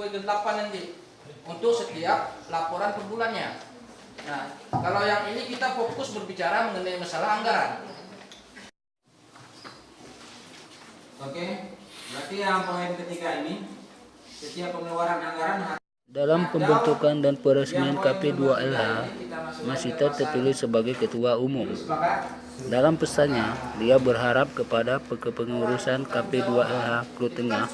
poin 8 nanti untuk setiap laporan per bulannya. Nah, kalau yang ini kita fokus berbicara mengenai masalah anggaran. Oke, berarti yang poin ketiga ini setiap pengeluaran anggaran dalam pembentukan dan peresmian KP2LH, Masita terpilih sebagai Ketua Umum. Dalam pesannya, dia berharap kepada kepengurusan KP2LH Klut Tengah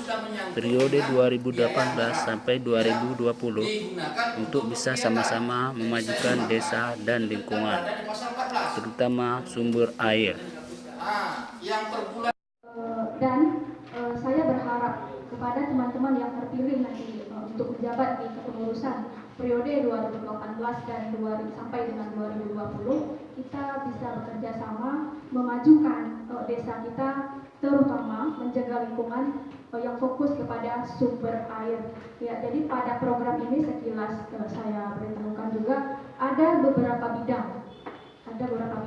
periode 2018 sampai 2020 untuk bisa sama-sama memajukan desa dan lingkungan, terutama sumber air. Dan saya berharap kepada teman-teman yang terpilih nanti untuk menjabat di kepengurusan periode 2018 dan sampai dengan 2020, kita bisa bekerja sama memajukan desa kita, terutama menjaga lingkungan yang fokus kepada sumber air. Ya, jadi pada program ini sekilas saya beritahukan juga ada beberapa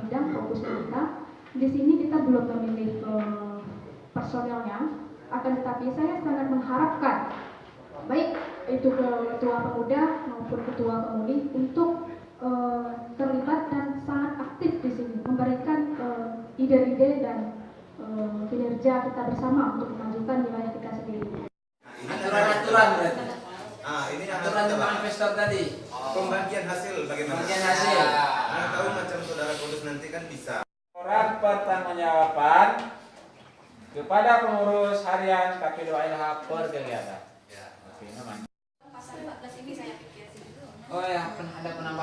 bidang fokus kita. Di sini kita belum memilih personelnya, akan tetapi saya sangat mengharapkan baik itu ketua pemuda maupun ketua pemudi untuk terlibat dan sangat aktif di sini, memberikan ide-ide dan kinerja kita bersama untuk memajukan wilayah kita sendiri. Aturan-aturan berarti. Ini Aturan tentang investor tadi. Pembagian hasil bagaimana? Pembagian hasil. Tahu macam saudara Kudus nanti kan bisa. Orang pertanggungjawaban kepada pengurus harian KP2LH per kegiatan. Oke, aman. Pasal 14 ini saya pikir. Oh ya, ada penambahan.